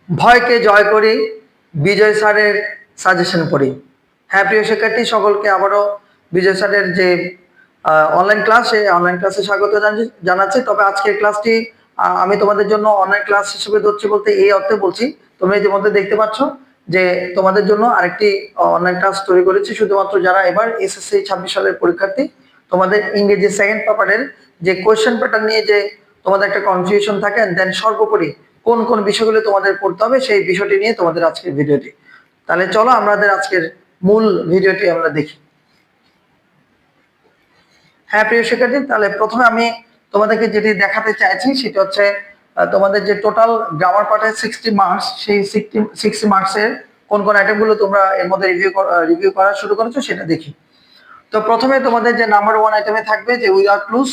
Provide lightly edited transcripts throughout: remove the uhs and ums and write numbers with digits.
ভয়কে জয় করি, বিজয় স্যারের সাজেশন পড়ি। হ্যাঁ প্রিয় শিক্ষার্থী, সকলকে আবারও বিজয় স্যারের যে অনলাইন ক্লাস, সেই অনলাইন ক্লাসে স্বাগত জানাচ্ছি। তবে আজকের ক্লাসটি আমি তোমাদের জন্য অনলাইন ক্লাস হিসেবে ধরছি, বলতে এই অর্থে বলছি, তোমরা ইতিমধ্যে দেখতে পাচ্ছ যে তোমাদের জন্য আরেকটি অনলাইন ক্লাস তৈরি করেছি শুধুমাত্র যারা এবার এসএসসি 26 সালের পরীক্ষার্থী। তোমাদের ইংরেজি সেকেন্ড পেপারের যে কোয়েশ্চেন প্যাটার্ন নিয়ে যে তোমাদের একটা কনফিউশন থাকে, দেন সর্বোপরি কোন কোন বিষয়গুলো তোমাদের পড়তে হবে সেই বিষয়টি নিয়ে তোমাদের আজকের ভিডিওটি। তাহলে চলো আমাদের আজকের মূল ভিডিওটি আমরা দেখি। হ্যাঁ প্রিয় শিক্ষার্থী, তাহলে প্রথমে আমি তোমাদেরকে যেটি দেখাতে চাইছি সেটা হচ্ছে তোমাদের যে টোটাল গ্রামার পার্টের 60 মার্কস, সেই 60 মার্কসের কোন কোন আইটেমগুলো তোমরা এর মধ্যে রিভিউ করা শুরু করেছো সেটা দেখি। তো প্রথমে তোমাদের যে নাম্বার 1 আইটেমে থাকবে যে উইদাউট ক্লুজ।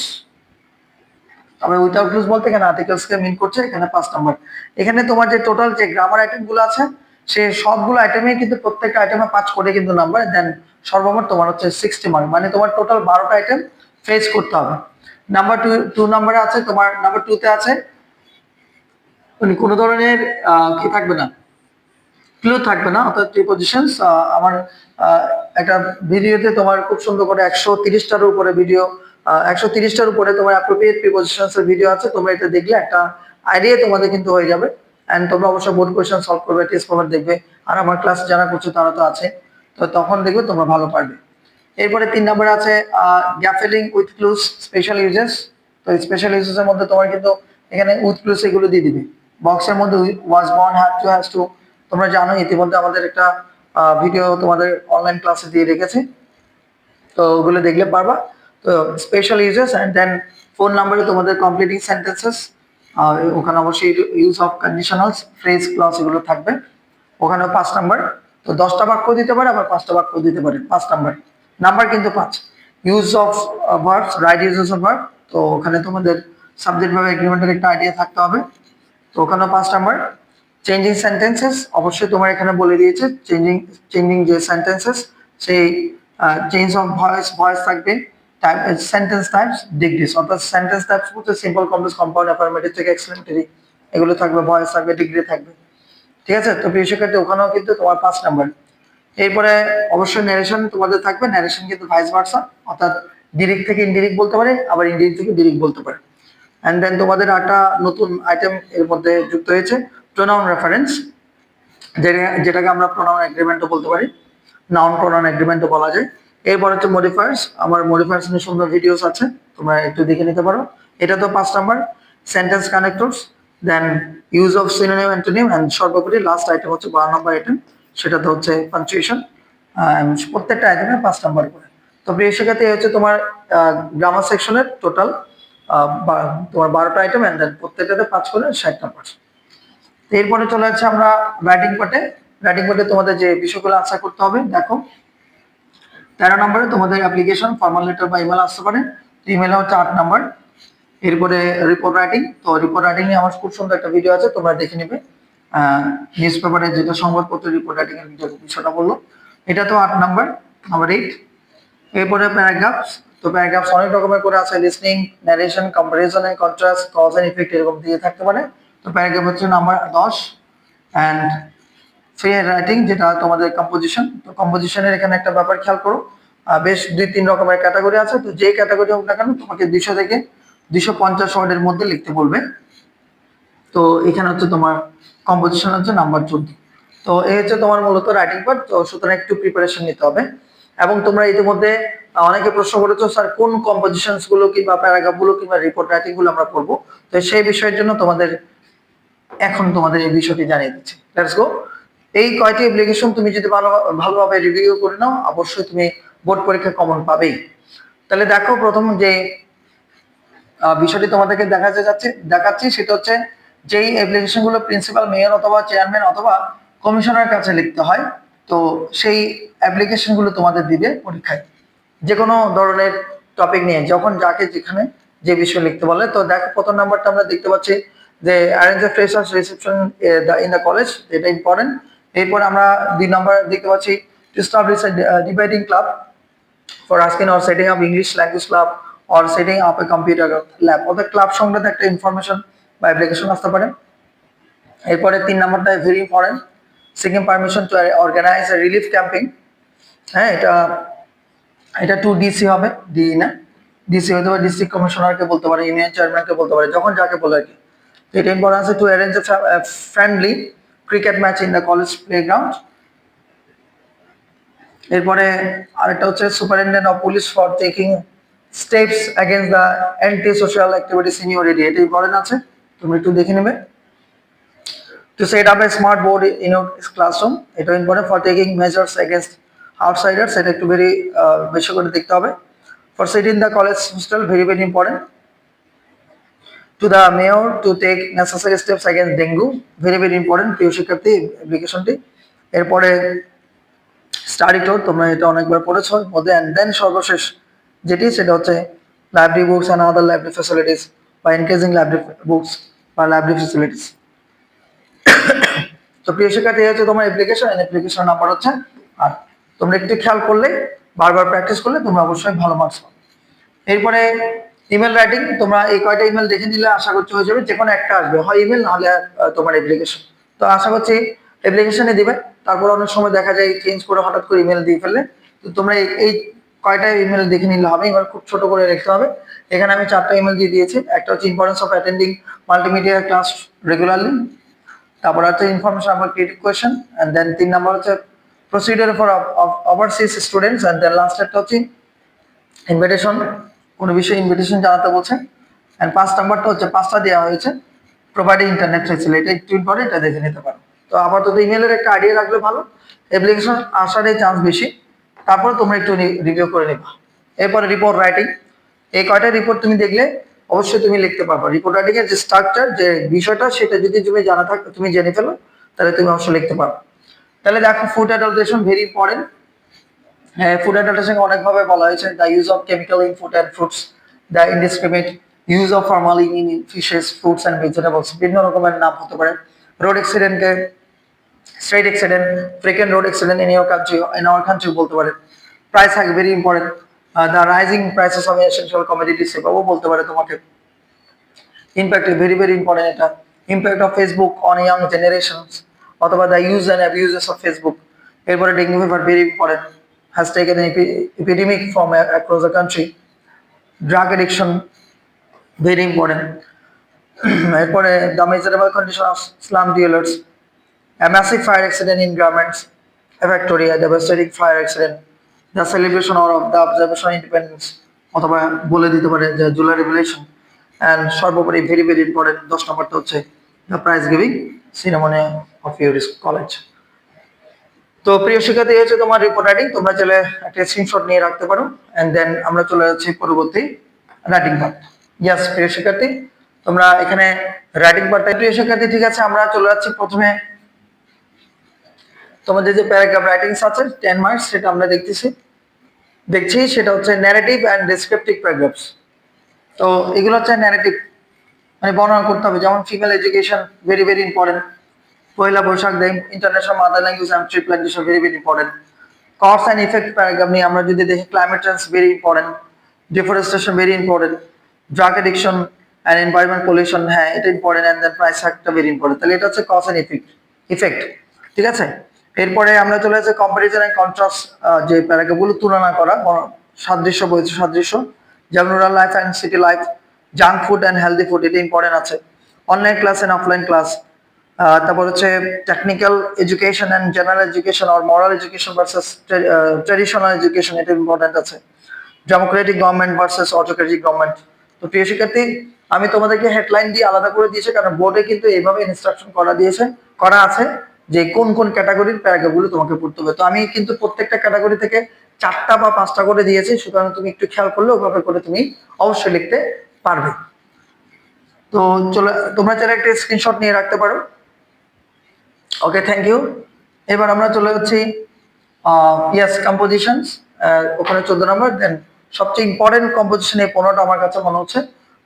তবে উইদাউট ক্লুজ বলতে এখানে আর্টিকেলসকে মিন করছে, এখানে 5 নাম্বার। এখানে তোমার যে টোটাল যে গ্রামার আইটেমগুলো আছে সে সবগুলো আইটেমে কিন্তু প্রত্যেকটা আইটেমে 5 করে কিন্তু নাম্বার, দেন সর্বমোট তোমার হচ্ছে 60 মার্ক, মানে তোমার টোটাল 12টা আইটেম ফেস করতে হবে। নাম্বার 2 নাম্বারে আছে তোমার, নাম্বার 2 তে আছে কোনো ধরনের কি থাকবে না, ক্লু থাকবে না, অর্থাৎ প্রিপজিশনস। আমার একটা ভিডিওতে তোমার খুব সুন্দর করে 130টার উপরে ভিডিও, 130টার উপরে তোমার অ্যাপ্রোপ্রিয়েট প্রিপজিশনস এর ভিডিও আছে। তোমরা এটা দেখলে একটা আইডিয়া তোমাদের কিন্তু হয়ে যাবে। এন্ড তোমরা অবশ্যই বোর্ড কোশ্চেন সলভ করবে, টেস্ট পেপার দেখবে, আর আমার ক্লাস যারা করছো তারা তো আছে, তো তখন দেখবে তোমরা ভালো পারবে। এরপরে 3 নম্বরে আছে gap filling with clues special uses. তো স্পেশাল ইউজেস এর মধ্যে তোমার কিন্তু এখানে উইথ ক্লুজ এগুলো দিয়ে দিবে। বক্সের মধ্যে was born, have to, has to, তোমরা জানো ইতিমধ্যে আমাদের একটা ভিডিও তোমাদের অনলাইন ক্লাসে দিয়ে রেখেছি, তো ওগুলো দেখলে পারবা। তো স্পেশাল ইউজেস এন্ড দেন 4 নম্বরে তোমাদের কমপ্লিটিং সেন্টেন্সেস, ওখানে অবশ্যই use of conditionals, phrase, clause এগুলো থাকবে। ওখানে 5 নাম্বার। তো 10টা বাক্য দিতে পারে, আবার 5টা বাক্য দিতে পারে, 5 নাম্বার। নাম্বার কিন্তু 5। Use of verbs, right uses of verb, তো ওখানে তোমাদের সাবজেক্ট ভার্ব এগ্রিমেন্টের একটা আইডিয়া থাকতে হবে, তো ওখানে 5 নাম্বার। চেঞ্জিং সেন্টেন্সেস, অবশ্যই তোমার এখানে বলে দিয়েছে চেঞ্জিং যে সেন্টেন্সেস, সেই চেঞ্জ অফ ভয়েস থাকবে। টাইপ সেন্টেন্স টাইপস, ডিগ্রিস, অর্থাৎ সেন্টেন্স টাইপস বলতে সিম্পল, কমপ্লেক্স, কম্পাউন্ড, অ্যাফার্মেটিভ থেকে এক্সক্লেমেটরি এগুলো থাকবে, ভয়েস থাকবে, ডিগ্রি থাকবে। ঠিক আছে, তো প্রিয় শিক্ষার্থী ওখানেও কিন্তু তোমার 5 নাম্বার। এরপরে অবশ্যই ন্যারেশন তোমাদের থাকবে। ন্যারেশন কিন্তু ভাইস ভার্সা, অর্থাৎ ডিরেক্ট থেকে ইনডিরেক্ট বলতে পারে, আবার ইনডিরেক্ট থেকে ডিরেক্ট বলতে পারে। এন্ড দেন তোমাদের একটা নতুন আইটেম এর মধ্যে যুক্ত হয়েছে, প্রোনাউন রেফারেন্স, যেটাকে আমরা প্রোনাউন এগ্রিমেন্টও বলতে পারি, নাউন প্রোনাউন এগ্রিমেন্টও বলা যায়। এরপর হচ্ছে মডিফায়ার্স, আমার মডিফায়ার্স নিয়ে সুন্দর ভিডিওস আছে, তোমরা একটু দেখে নিতে পারো। এটা তো 5 number. Sentence connectors, then use of synonym antonym, and সর্বোপরি লাস্ট আইটেম হচ্ছে 12 নাম্বার আইটেম, সেটা তো হচ্ছে পাঞ্চুয়েশন। প্রত্যেকটা আইটেমে 5 নাম্বার করে। তো প্রিয় শিক্ষার্থী হচ্ছে তোমার গ্রামার সেকশনের টোটাল তোমার 12টা আইটেম, এন্ড দেন প্রত্যেকটাতে 5 করে 60 নাম্বার। এরপরে চলে যাচ্ছে আমরা রাইটিং পার্টে। রাইটিং পার্টে তোমাদের যে বিষয়গুলো আনসার করতে হবে দেখো। 13 নম্বরে তোমাদের অ্যাপ্লিকেশন, ফর্মাল লেটার বা ইমেল আসতে পারে, ইমেল হচ্ছে 8 নাম্বার। এরপরে রিপোর্ট রাইটিং, তো রিপোর্ট রাইটিং নিয়ে আমার খুব সুন্দর একটা ভিডিও আছে, তোমরা দেখে নিবে। নিউজ পেপারে যেটা সংবাদপত্র রিপোর্ট রাইটিং এর বিষয়টা বললো, এটা তো 8 নাম্বার, নাম্বার 8। এরপরে প্যারাগ্রাফস, তো প্যারাগ্রাফস অনেক রকমের করে আছে, listening, narration, comparison and contrast, cause and effect এরকম দিয়ে থাকতে পারে। তো প্যারাগ্রাফ হচ্ছে নাম্বার 10। এন্ড ফ্রি রাইটিং, যেটা তোমাদের কম্পোজিশন, তো কম্পোজিশনের এখানে একটা ব্যাপার খেয়াল করো, বেশ 2-3 রকমের ক্যাটাগরি আছে, তো যে ক্যাটাগরি হোক না কেন তোমাকে 200 থেকে 250 ওয়ার্ডের মধ্যে লিখতে বলবে। তো এখানে হচ্ছে তোমার কম্পোজিশন হচ্ছে নাম্বার 14। তো এই হচ্ছে তোমার মূলত রাইটিং পার্ট, তো সুতরাং একটু প্রিপারেশন নিতে হবে। এবং তোমরা ইতিমধ্যে অনেকে প্রশ্ন করেছো, স্যার কোন কম্পোজিশনস গুলো কিংবা প্যারাগ্রাফ গুলো কিংবা রিপোর্ট রাইটিং গুলো আমরা পড়বো, তো সেই বিষয়ের জন্য তোমাদের এখন তোমাদের এই বিষয়টি জানিয়ে দিচ্ছি। Let's go. এই কয়টি অ্যাপ্লিকেশন তুমি যদি ভালোভাবে রিভিউ করে নাও, অবশ্যই তুমি বোর্ড পরীক্ষা কমন পাবেই। তাহলে দেখো, প্রথম যে বিষয়টি তোমাদেরকে দেখাচ্ছি সেটা হচ্ছে, যেই অ্যাপ্লিকেশন গুলো প্রিন্সিপাল, মেয়র অথবা চেয়ারম্যান অথবা কমিশনারের কাছে লিখতে হয়, তো সেই অ্যাপ্লিকেশন গুলো তোমাদের দিবে পরীক্ষায়, যে কোনো ধরনের টপিক নিয়ে, যখন যাকে যেখানে যে বিষয় লিখতে বলে। তো দেখো প্রথম নাম্বারটা আমরা দেখতে পাচ্ছি যে arrange a freshers reception in the college, এটা ইম্পর্টেন্ট। এরপর আমরা 2 নাম্বার দেখতে পাচ্ছি to establish a debating club for asking or setting up English language club or setting up a computer lab, অর্থাৎ ক্লাব সংক্রান্ত একটা ইনফরমেশন বা অ্যাপ্লিকেশন আসতে পারে। এরপরে 3 নম্বরটা very important, seeking permission to organise relief camping. হ্যাঁ, এটা টু ডিসি হবে, ডি না, ডিসি হতে পারে, ডিস্ট্রিক্ট কমিশনারকে বলতে পারে, ইউনিয়ন চেয়ারম্যানকে বলতে পারে, যখন যাকে বলে আর কি। তো এটা ইম্পর্টেন্ট আছে to arrange a friendly cricket match in the college playground. এরপরে আরেকটা হচ্ছে superintendent of police for taking steps against the anti social activities in your area, এটা ইম্পর্টেন্ট আছে, তুমি একটু দেখে নেবে। To set up a smart board in your classroom, এটা important, for taking measures against outsiders, এটা একটু ভেরি বেশি করে দেখতে হবে। For seat in the college hostel, very very important. To the mayor to take necessary steps against dengue, very very important প্রিয় শিক্ষার্থী অ্যাপ্লিকেশনটি। এরপরে স্টাডি ট্যুর, তোমরা এটা অনেকবার পড়েছো মধ্যে। অ্যান্ড দেন সর্বশেষ যেটি, সেটা হচ্ছে library books and other library facilities বা এনকেজিং লাইব্রেরি বুকস বা লাইব্রেরি ফ্যাসিলিটিস। তো প্রিয় শিক্ষার্থী হচ্ছে তোমার অ্যাপ্লিকেশন নাম্বার হচ্ছে, আর তোমরা একটু খেয়াল করলে, বারবার প্র্যাকটিস করলে তোমরা অবশ্যই ভালো মার্কস পাবে। এরপরে ইমেল রাইটিং, তোমরা এই কয়টা ইমেল দেখে নিলে আশা করছি হয়ে যাবে, যে কোনো একটা আসবে, হয় ইমেল নাহলে তোমার অ্যাপ্লিকেশন। তো আশা করছি অ্যাপ্লিকেশনে দিবে, তারপর অনেক সময় দেখা যায় চেঞ্জ করে হঠাৎ করে ইমেল দিয়ে ফেললে। তো তোমরা এই কয়টা ইমেল দেখে নিলে হবে, এবার খুব ছোট করে লিখতে হবে। এখানে আমি 4টা ইমেল দিয়ে দিয়েছি। একটা হচ্ছে importance of attending multimedia class regularly, তারপর হচ্ছে information about creative question, and then 3 number হচ্ছে procedure for overseas students, and then last একটা হচ্ছে ইনভিটেশন, কোনো বিষয়ে ইনভিটেশন জানাতে বলছে। এন্ড 5 নাম্বারটা হচ্ছে 5টা দেওয়া হয়েছে প্রোভাইডিং ইন্টারনেট ফ্যাসিলিটি, এটা একটু ইম্পর্টেন্ট, এটা দেখে নিতে পারো। তো আপাতত ইমেলের একটা আইডিয়া রাখলে ভালো, অ্যাপ্লিকেশন আসার চান্স বেশি, তারপরে তোমরা একটু রিভিউ করে নিবা। এরপরে রিপোর্ট রাইটিং, এই কয়টা রিপোর্ট তুমি দেখলে অবশ্যই তুমি লিখতে পারবে। রিপোর্ট রাইটিং এর যে স্ট্রাকচার, যে বিষয়টা, সেটা যদি তুমি জানা থাকে, তুমি জেনে ফেলো, তাহলে তুমি অবশ্যই লিখতে পারো। তাহলে দেখো, food adulteration very important. Food adulteration অনেকভাবে বলা হয়েছে, the use of chemical in food and fruits, the indiscriminate use of formalin in fishes, fruits and vegetables, বিভিন্ন রকমের নাম হতে পারে। রোড অ্যাক্সিডেন্টকে street accident, frequent road accident in your country, in our country বলতে পারে। Price hike very important, the rising prices of essential commodities, এভাবেও বলতে পারে তোমাকে। ইম্প্যাক্ট ভেরি ভেরি ইম্পর্টেন্ট, এটা impact of Facebook on young generations, অথবা the use and abuses of Facebook. এরপরে dengue fever very important, has taken epidemic from across the country. Drug addiction very important. এরপরে the miserable condition of slum dwellers, a massive fire accident in garments, a factory, a devastating fire accident, the celebration or of the observation of independence, অথবা বলে দিতে পারে যে July revolution. And সর্বোপরি very very important 10 নম্বরটা হচ্ছে the prize giving ceremony of your college. তো প্রিয় শিক্ষার্থী, হচ্ছে তোমার রিপোর্ট রাইটিং, তোমরা চাইলে একটা স্ক্রিনশট নিয়ে রাখতে পারো। এন্ড দেন আমরা চলে যাচ্ছি পরবর্তী রাইটিং পার্ট। ইয়াস প্রিয় শিক্ষার্থী, তোমরা এখানে রাইটিং পার্টটা, প্রিয় শিক্ষার্থী ঠিক আছে, আমরা চলে যাচ্ছি প্রথমে তোমাদের যে প্যারাগ্রাফ রাইটিংস আছে 10 মার্কস, সেটা আমরা দেখছি সেটা হচ্ছে ন্যারেটিভ অ্যান্ড ডেসক্রিপটিভ প্যারাগ্রাফস। তো এগুলো হচ্ছে ন্যারেটিভ, মানে বর্ণনা করতে হবে, যেমন female education very very important, Poila Baishakh day, international mother language and tree plantation very very important. Cause and effect paragraph নিয়ে আমরা যদি দেখি, climate change very important, deforestation very important, drug addiction and environment pollution, হ্যাঁ এটা important. And then price হ্যাকটা very important. তাহলে এটা হচ্ছে কজ অ্যান্ড ইফেক্ট, ঠিক আছে। এরপরে আমরা চলে যাচ্ছি কম্পারিজন এন্ড কন্ট্রাস্ট, যে প্যারাগ্রাফগুলো তুলনা করা, সাদৃশ্য বৈচিত্র্য সাদৃশ্য, যেমন rural life and city life, junk food and healthy food, এটা ইম্পর্টেন্ট আছে। Online class and offline class, তারপর হচ্ছে technical education and general education or moral education versus traditional education, এটা ইম্পর্টেন্ট আছে। Democratic government versus autocratic government. তো প্রিয় শিক্ষার্থী, আমি তোমাদেরকে হেডলাইন দিয়ে আলাদা করে দিয়েছি, কারণ বোর্ডে কিন্তু এইভাবে ইনস্ট্রাকশন করা আছে যে কোন কোন ক্যাটাগরির প্যারাগ্রাফগুলো তোমাকে পড়তে হবে। তো আমি কিন্তু প্রত্যেকটা ক্যাটাগরি থেকে 4টা বা 5টা করে দিয়েছি, সুতরাং তুমি একটু খেয়াল করলে ওভাবে করে তুমি অবশ্যই লিখতে পারবে। তো চলো, তোমরা চাইলে একটা স্ক্রিনশট নিয়ে রাখতে পারো। ওকে, থ্যাংক ইউ। এবার আমরা চলে যাচ্ছি ইয়াস কম্পোজিশনস, ওখানে 14 নম্বর। দেন সবচেয়ে ইম্পর্টেন্ট কম্পোজিশন এই 15টা আমার কাছে মনে হচ্ছে।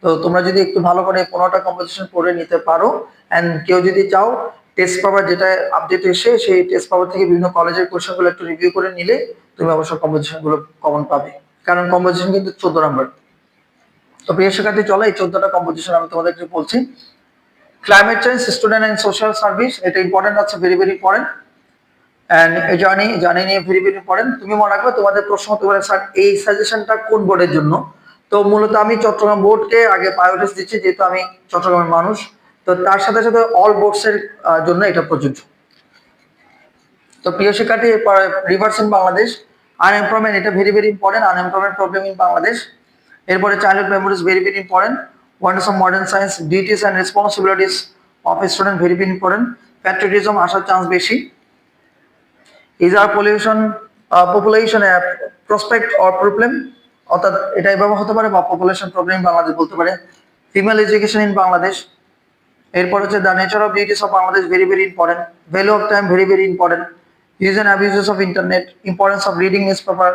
তো তোমরা যদি একটু ভালো করে 15টা কম্পোজিশন পড়ে নিতে পারো, এন্ড কেউ যদি চাও টেস্ট পেপার যেটা আপডেট এসে, সেই টেস্ট পেপার থেকে বিভিন্ন কলেজের কোশ্চেনগুলো একটু রিভিউ করে নিলে তুমি অবশ্যই কম্পোজিশন গুলো কমন পাবে, কারণ কম্পোজিশন কিন্তু 14 নম্বর। তো প্রিয় শিক্ষার্থী, চলো এই 14টা কম্পোজিশন আমি তোমাদেরকে বলছি। Climate change, student and social service, এটা ইম্পর্টেন্ট আছে, very very important. And journey নিয়ে ভেরি ভেরি ইম্পর্টেন্ট। তুমি মনে রাখবে তোমাদের প্রশ্ন হতে পারে স্যার এই সাজেশনটা কোন বোর্ডের জন্য। তো মূলত আমি চট্টগ্রাম বোর্ডকে আগে প্রায়োরিটি দিচ্ছি, যেহেতু আমি চট্টগ্রামের মানুষ। তো তার সাথে সাথে অল বোর্ডস এর জন্য এটা প্রযোজ্য। তো প্রিয় শিক্ষার্থী, রিভার্স ইন বাংলাদেশ, আনএমপ্লয়মেন্ট, এটা very very important, unemployment problem in Bangladesh. এরপরে childhood memories, very very important. Wonders of modern science, duties and responsibilities of student, very very important. Patriotism আসার চান্স বেশি। Is our population prospect or problem, অর্থাৎ এটা এভাবে হতে পারে, বা population problem Bangladesh বলতে পারে। Female education in Bangladesh. এরপর হচ্ছে the nature of duties of Bangladesh, very very important. Value of time, very very important. Use and abuses of internet, importance of reading newspaper,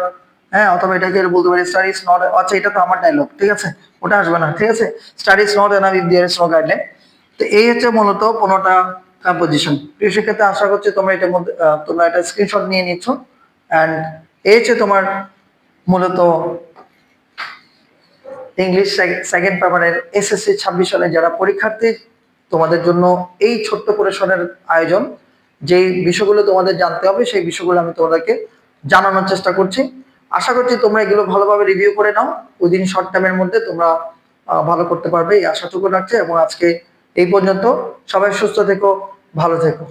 হ্যাঁ, অথবা এটাকে বলতে পারি স্টাডি ইজ নট, আচ্ছা এটা তো আমার ডায়লগ, ঠিক আছে, ওটা আসবে না, ঠিক আছে। Study is not enough if there is no guideline. তো এই হচ্ছে মূলত 15টা কম্পোজিশন। প্রিয় শিক্ষার্থী, আশা করছি তোমরা এটার মধ্যে তোমরা এটা স্ক্রিনশট নিয়ে নিচ্ছ। অ্যান্ড এই হচ্ছে তোমার মূলত ইংলিশ সেকেন্ড পেপারের এসএসসি 26 সালে যারা পরীক্ষার্থী, তোমাদের জন্য এই ছোট্ট পরিসরের আয়োজন। যেই বিষয়গুলো তোমাদের জানতে হবে সেই বিষয়গুলো আমি তোমাদেরকে জানানোর চেষ্টা করছি। আশা করছি তোমরা এগুলো ভালোভাবে রিভিউ করে নাও, উইদিন শর্ট টাইমের মধ্যে তোমরা ভালো করতে পারবে এই আশাটুকু রাখছে। এবং আজকে এই পর্যন্ত, সবাই সুস্থ থেকো, ভালো থেকো।